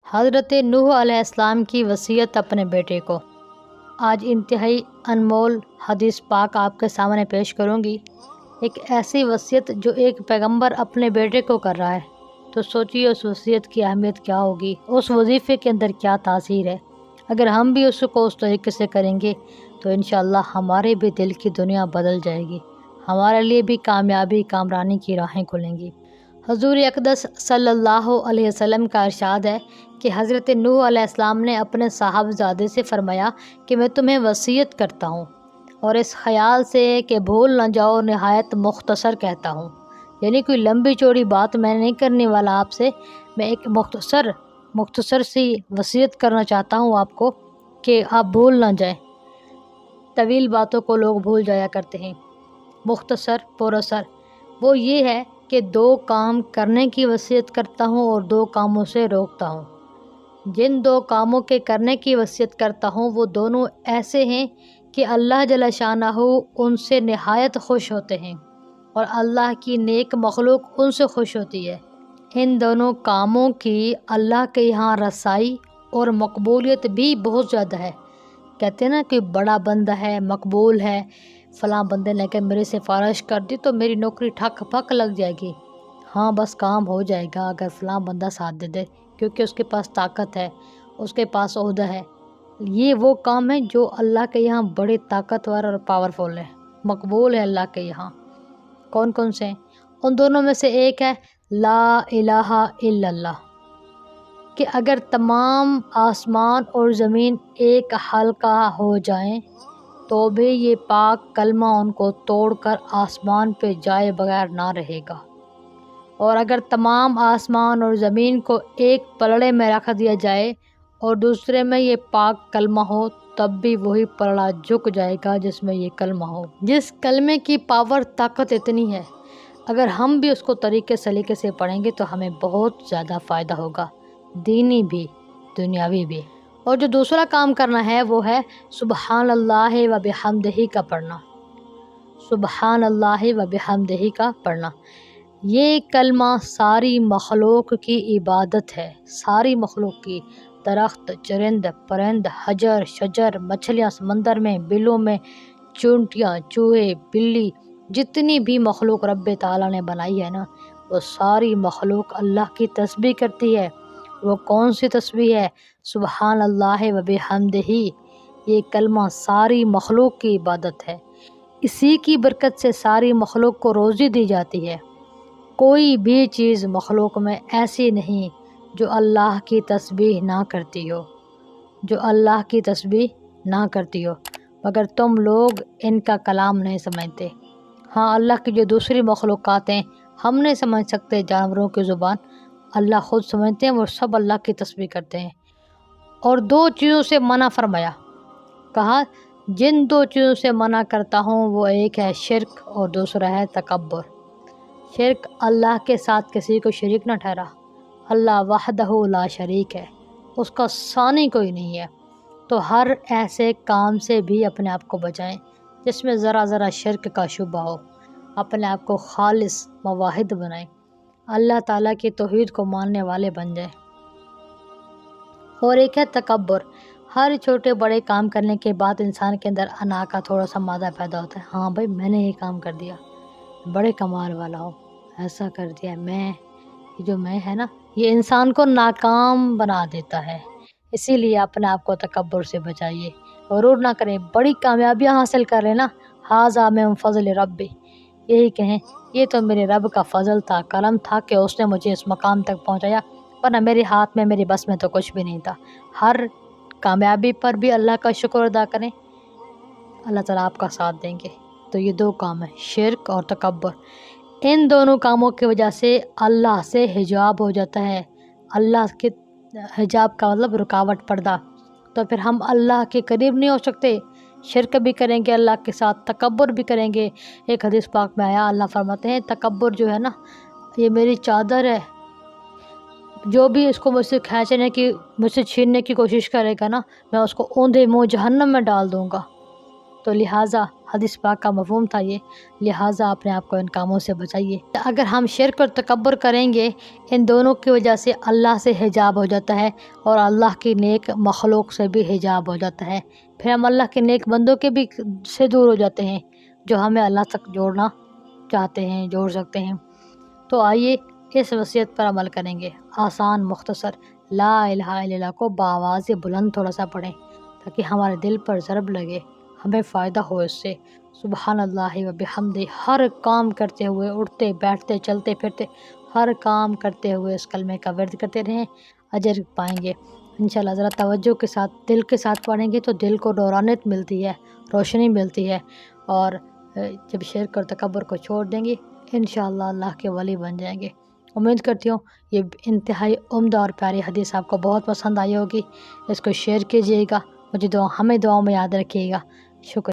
حضرت نوح علیہ السلام کی وصیت اپنے بیٹے کو۔ آج انتہائی انمول حدیث پاک آپ کے سامنے پیش کروں گی، ایک ایسی وصیت جو ایک پیغمبر اپنے بیٹے کو کر رہا ہے، تو سوچیے اس وصیت کی اہمیت کیا ہوگی، اس وظیفے کے اندر کیا تاثیر ہے۔ اگر ہم بھی اس کو اس طریقے سے کریں گے تو انشاءاللہ ہمارے بھی دل کی دنیا بدل جائے گی، ہمارے لیے بھی کامیابی کامرانی کی راہیں کھلیں گی۔ حضور اقدس صلی اللہ علیہ وسلم کا ارشاد ہے کہ حضرت نوح علیہ السلام نے اپنے صاحبزادے سے فرمایا کہ میں تمہیں وصیت کرتا ہوں، اور اس خیال سے کہ بھول نہ جاؤ نہایت مختصر کہتا ہوں، یعنی کوئی لمبی چوڑی بات میں نہیں کرنے والا آپ سے، میں ایک مختصر سی وصیت کرنا چاہتا ہوں آپ کو کہ آپ بھول نہ جائیں۔ طویل باتوں کو لوگ بھول جایا کرتے ہیں، مختصر پر اثر وہ یہ ہے کہ 2 کام کرنے کی وصیت کرتا ہوں اور 2 کاموں سے روکتا ہوں۔ جن 2 کاموں کے کرنے کی وصیت کرتا ہوں وہ دونوں ایسے ہیں کہ اللہ جل شانہ ان سے نہایت خوش ہوتے ہیں اور اللہ کی نیک مخلوق ان سے خوش ہوتی ہے۔ ان دونوں کاموں کی اللہ کے یہاں رسائی اور مقبولیت بھی بہت زیادہ ہے۔ کہتے ہیں نا کہ بڑا بندہ ہے، مقبول ہے، فلاں بندے نے کہ میرے سفارش کر دی تو میری نوکری ٹھک پھک لگ جائے گی، ہاں بس کام ہو جائے گا اگر فلاں بندہ ساتھ دے دے، کیونکہ اس کے پاس طاقت ہے، اس کے پاس عہدہ ہے۔ یہ وہ کام ہیں جو اللہ کے یہاں بڑے طاقتور اور پاورفل ہے، مقبول ہے اللہ کے یہاں۔ کون کون سے ہیں؟ ان دونوں میں سے ایک ہے لا الہ الا اللہ، کہ اگر تمام آسمان اور زمین ایک حلقہ ہو جائیں تو بھی یہ پاک کلمہ ان کو توڑ کر آسمان پہ جائے بغیر نہ رہے گا، اور اگر تمام آسمان اور زمین کو ایک پلڑے میں رکھ دیا جائے اور دوسرے میں یہ پاک کلمہ ہو تب بھی وہی پلڑا جھک جائے گا جس میں یہ کلمہ ہو۔ جس کلمے کی پاور طاقت اتنی ہے، اگر ہم بھی اس کو طریقے سلیقے سے پڑھیں گے تو ہمیں بہت زیادہ فائدہ ہوگا، دینی بھی دنیاوی بھی۔ اور جو دوسرا کام کرنا ہے وہ ہے سبحان اللہ و بحمدہ کا پڑھنا، سبحان اللہ و بحمدہ کا پڑھنا۔ یہ کلمہ ساری مخلوق کی عبادت ہے، ساری مخلوق کی، درخت، چرند، پرند، حجر، شجر، مچھلیاں سمندر میں، بلوں میں، چونٹیاں، چوہے، بلی، جتنی بھی مخلوق رب تعالیٰ نے بنائی ہے نا، وہ ساری مخلوق اللہ کی تسبیح کرتی ہے۔ وہ کون سی تسبیح ہے؟ سبحان اللہ و بحمدہ۔ یہ کلمہ ساری مخلوق کی عبادت ہے، اسی کی برکت سے ساری مخلوق کو روزی دی جاتی ہے۔ کوئی بھی چیز مخلوق میں ایسی نہیں جو اللہ کی تسبیح نہ کرتی ہو، جو اللہ کی تسبیح نہ کرتی ہو، مگر تم لوگ ان کا کلام نہیں سمجھتے۔ ہاں، اللہ کی جو دوسری مخلوقات ہیں ہم نہیں سمجھ سکتے، جانوروں کی زبان اللہ خود سمجھتے ہیں، وہ سب اللہ کی تسبیح کرتے ہیں۔ اور 2 چیزوں سے منع فرمایا، کہا جن 2 چیزوں سے منع کرتا ہوں وہ ایک ہے شرک اور دوسرا ہے تکبر۔ شرک، اللہ کے ساتھ کسی کو شریک نہ ٹھہرا، اللہ وحدہ لا شریک ہے، اس کا ثانی کوئی نہیں ہے۔ تو ہر ایسے کام سے بھی اپنے آپ کو بچائیں جس میں ذرا شرک کا شبہ ہو، اپنے آپ کو خالص موحد بنائیں، اللہ تعالیٰ کی توحید کو ماننے والے بن جائیں۔ اور ایک ہے تکبر، ہر چھوٹے بڑے کام کرنے کے بعد انسان کے اندر انا کا تھوڑا سا مادہ پیدا ہوتا ہے، ہاں بھائی میں نے یہ کام کر دیا، بڑے کمال والا ہو، ایسا کر دیا میں، یہ جو میں ہے نا، یہ انسان کو ناکام بنا دیتا ہے۔ اسی لیے اپنے آپ کو تکبر سے بچائیے، غرور نہ کریں، بڑی کامیابیاں حاصل کر رہے نا، ھذا من فضل ربی، یہی کہیں یہ تو میرے رب کا فضل تھا، کرم تھا کہ اس نے مجھے اس مقام تک پہنچایا، ورنہ میرے ہاتھ میں میری بس میں تو کچھ بھی نہیں تھا۔ ہر کامیابی پر بھی اللہ کا شکر ادا کریں، اللہ تعالیٰ آپ کا ساتھ دیں گے۔ تو یہ 2 کام ہیں، شرک اور تکبر۔ ان دونوں کاموں کی وجہ سے اللہ سے حجاب ہو جاتا ہے، اللہ کے حجاب کا مطلب رکاوٹ، پردہ، تو پھر ہم اللہ کے قریب نہیں ہو سکتے۔ شرک بھی کریں گے اللہ کے ساتھ، تکبر بھی کریں گے۔ ایک حدیث پاک میں آیا، اللہ فرماتے ہیں تکبر جو ہے نا یہ میری چادر ہے، جو بھی اس کو مجھ سے کھینچنے کی، مجھ سے چھیننے کی کوشش کرے گا نا، میں اس کو اوندھے منہ جہنم میں ڈال دوں گا۔ تو لہٰذا حدیث پاک کا مفہوم تھا یہ، لہٰذا اپنے آپ کو ان کاموں سے بچائیے۔ اگر ہم شرک اور تکبر کریں گے، ان دونوں کی وجہ سے اللہ سے حجاب ہو جاتا ہے اور اللہ کی نیک مخلوق سے بھی حجاب ہو جاتا ہے، پھر ہم اللہ کے نیک بندوں کے بھی سے دور ہو جاتے ہیں جو ہمیں اللہ تک جوڑنا چاہتے ہیں، جوڑ سکتے ہیں۔ تو آئیے اس وصیت پر عمل کریں گے۔ آسان مختصر لا الہ الا اللہ کو بآواز بلند تھوڑا سا پڑھیں تاکہ ہمارے دل پر ضرب لگے، ہمیں فائدہ ہو اس سے۔ سبحان اللہ و بحمدہ، ہر کام کرتے ہوئے، اٹھتے بیٹھتے چلتے پھرتے، ہر کام کرتے ہوئے اس کلمے کا ورد کرتے رہیں، اجر پائیں گے انشاءاللہ۔ ذرا توجہ کے ساتھ، دل کے ساتھ پڑھیں گے تو دل کو نورانیت ملتی ہے، روشنی ملتی ہے، اور جب شرک اور تکبر کو چھوڑ دیں گے انشاءاللہ اللہ کے ولی بن جائیں گے۔ امید کرتی ہوں یہ انتہائی عمدہ اور پیاری حدیث آپ کو بہت پسند آئی ہوگی۔ اس کو شیئر کیجیے گا، ہمیں دعاؤں میں یاد رکھیے گا۔ شکریہ۔